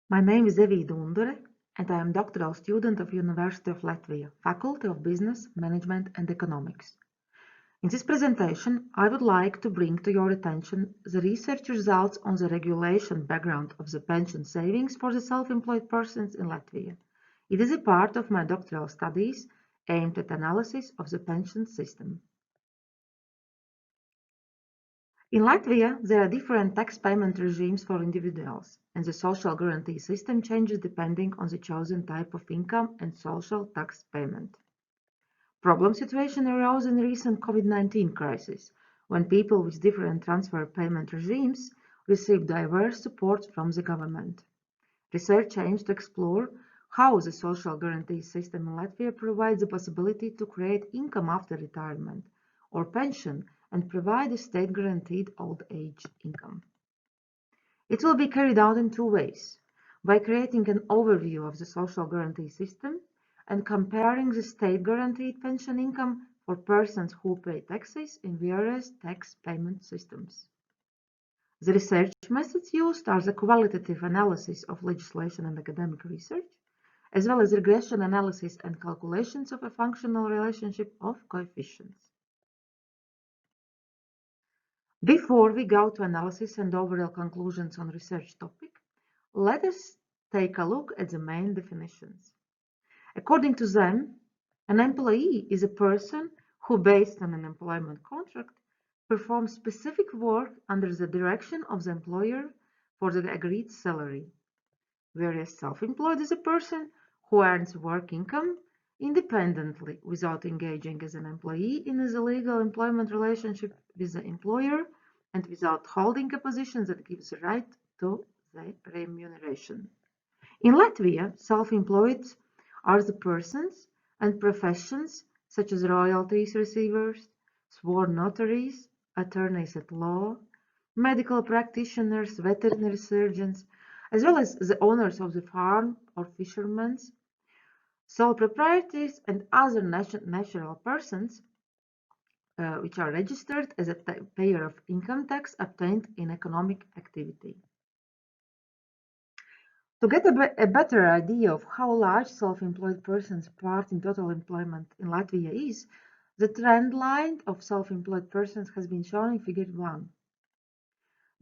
My name is Evija Dundure, and I am doctoral student of University of Latvia, Faculty of Business, Management and Economics. In this presentation, I would like to bring to your attention the research results on the regulation background of the pension savings for the self-employed persons in Latvia. It is a part of my doctoral studies aimed at analysis of the pension system. In Latvia, there are different tax payment regimes for individuals, and the social guarantee system changes depending on the chosen type of income and social tax payment. Problem situation arose in recent COVID-19 crisis, when people with different transfer payment regimes received diverse support from the government. Research aims to explore how the social guarantee system in Latvia provides the possibility to create income after retirement or pension and provide a state-guaranteed old age income. It will be carried out in two ways: by creating an overview of the social guarantee system and comparing the state-guaranteed pension income for persons who pay taxes in various tax payment systems. The research methods used are the qualitative analysis of legislation and academic research, as well as regression analysis and calculations of a functional relationship of coefficients. Before we go to analysis and overall conclusions on research topic, let us take a look at the main definitions. According to them, an employee is a person who, based on an employment contract, performs specific work under the direction of the employer for the agreed salary, whereas self-employed is a person who earns work income independently without engaging as an employee in a legal employment relationship with the employer and without holding a position that gives the right to the remuneration. In Latvia, self-employed are the persons and professions such as royalties receivers, sworn notaries, attorneys at law, medical practitioners, veterinary surgeons, as well as the owners of the farm or fishermen, sole proprietors, and other natural persons which are registered as a payer of income tax obtained in economic activity. To get a better idea of how large self-employed persons' part in total employment in Latvia is, the trend line of self-employed persons has been shown in Figure 1.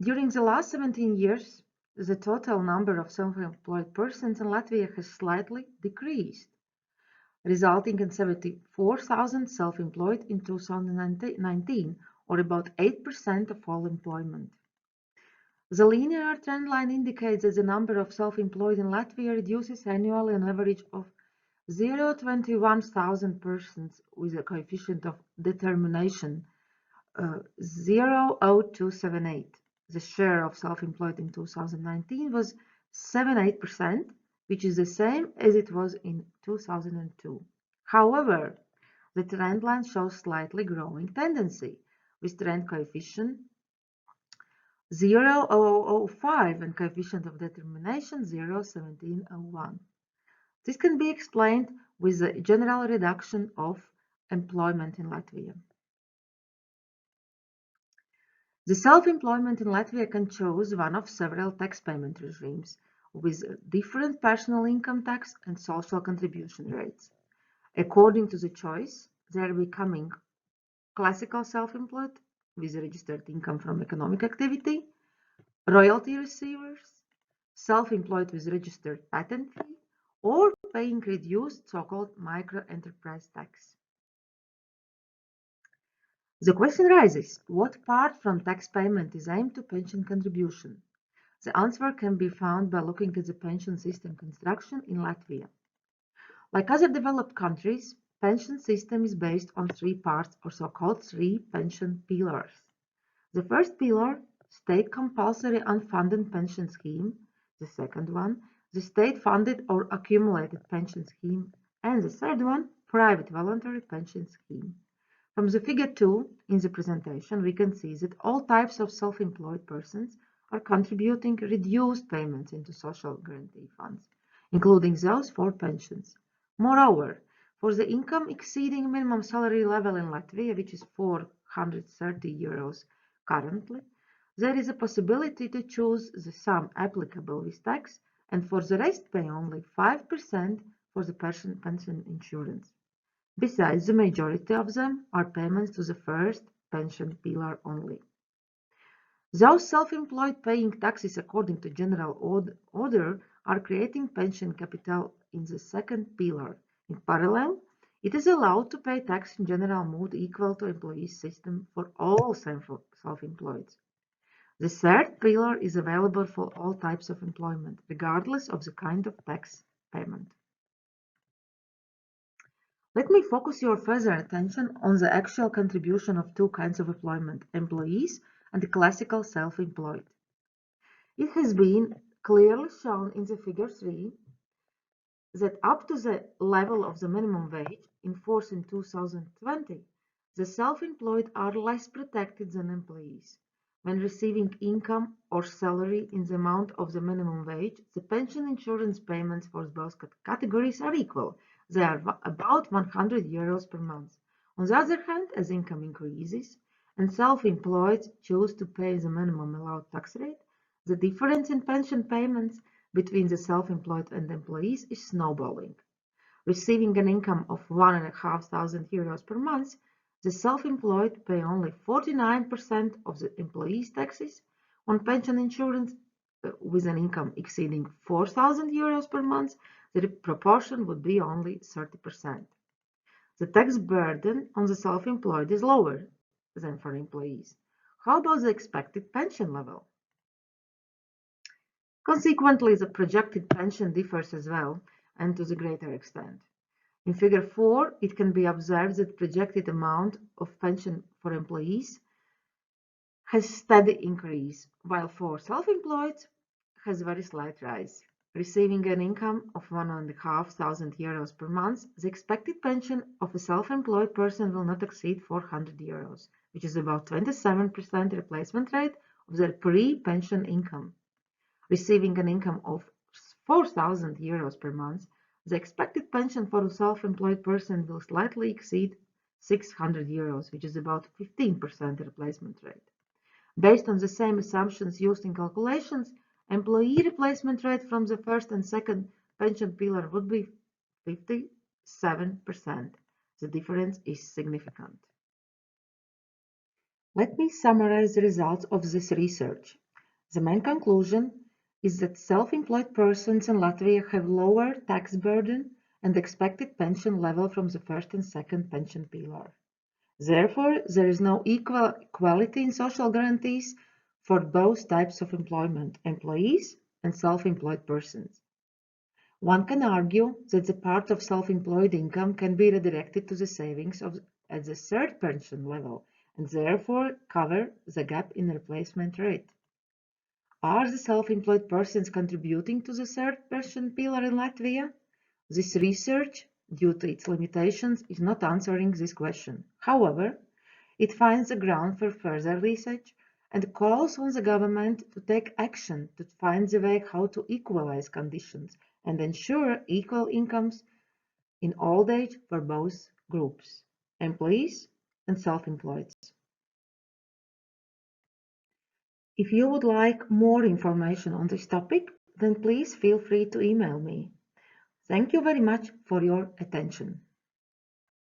During the last 17 years, the total number of self-employed persons in Latvia has slightly decreased, resulting in 74,000 self-employed in 2019, or about 8% of all employment. The linear trend line indicates that the number of self-employed in Latvia reduces annually on average of 0.21,000 persons with a coefficient of determination 0.0278. The share of self-employed in 2019 was 78%, which is the same as it was in 2002. However, the trend line shows slightly growing tendency, with trend coefficient 0.005 and coefficient of determination 0.1701. This can be explained with the general reduction of employment in Latvia. The self-employment in Latvia can choose one of several tax payment regimes with different personal income tax and social contribution rates. According to the choice, they are becoming classical self-employed with registered income from economic activity, royalty receivers, self-employed with registered patent fee, or paying reduced so-called micro-enterprise tax. The question arises, what part from tax payment is aimed to pension contribution? The answer can be found by looking at the pension system construction in Latvia. Like other developed countries, pension system is based on three parts, or so-called three pension pillars. The first pillar, state compulsory unfunded pension scheme. The second one, the state-funded or accumulated pension scheme. And the third one, private voluntary pension scheme. From the figure 2 in the presentation, we can see that all types of self-employed persons are contributing reduced payments into social guarantee funds, including those for pensions. Moreover, for the income exceeding minimum salary level in Latvia, which is 430 euros currently, there is a possibility to choose the sum applicable with tax and for the rest pay only 5% for the pension insurance. Besides, the majority of them are payments to the first pension pillar only. Those self-employed paying taxes according to general order are creating pension capital in the second pillar. In parallel, it is allowed to pay tax in general mode equal to employee system for all self-employed. The third pillar is available for all types of employment, regardless of the kind of tax payment. Let me focus your further attention on the actual contribution of two kinds of employment, employees and the classical self-employed. It has been clearly shown in the figure 3 that up to the level of the minimum wage in force in 2020, the self-employed are less protected than employees. When receiving income or salary in the amount of the minimum wage, the pension insurance payments for both categories are equal. They are about €100 per month. On the other hand, as income increases and self-employed choose to pay the minimum allowed tax rate, the difference in pension payments between the self-employed and employees is snowballing. Receiving an income of €1,500 per month, the self-employed pay only 49% of the employee's taxes. On pension insurance with an income exceeding €4,000 per month, the proportion would be only 30%. The tax burden on the self-employed is lower than for employees. How about the expected pension level? Consequently, the projected pension differs as well, and to the greater extent. In Figure 4, it can be observed that projected amount of pension for employees has steady increase, while for self-employed has very slight rise. Receiving an income of €1,500 per month, the expected pension of a self-employed person will not exceed €400, which is about 27% replacement rate of their pre-pension income. Receiving an income of €4,000 per month, the expected pension for a self-employed person will slightly exceed €600, which is about 15% replacement rate. Based on the same assumptions used in calculations, employee replacement rate from the first and second pension pillar would be 57%. The difference is significant. Let me summarize the results of this research. The main conclusion is that self-employed persons in Latvia have lower tax burden and expected pension level from the first and second pension pillar. Therefore, there is no equality in social guarantees for both types of employment, employees and self-employed persons. One can argue that the part of self-employed income can be redirected to the savings at the third pension level and therefore cover the gap in replacement rate. Are the self-employed persons contributing to the third pension pillar in Latvia? This research, due to its limitations, is not answering this question. However, it finds the ground for further research and calls on the government to take action to find the way how to equalize conditions and ensure equal incomes in old age for both groups, employees and self-employed. If you would like more information on this topic, then please feel free to email me. Thank you very much for your attention.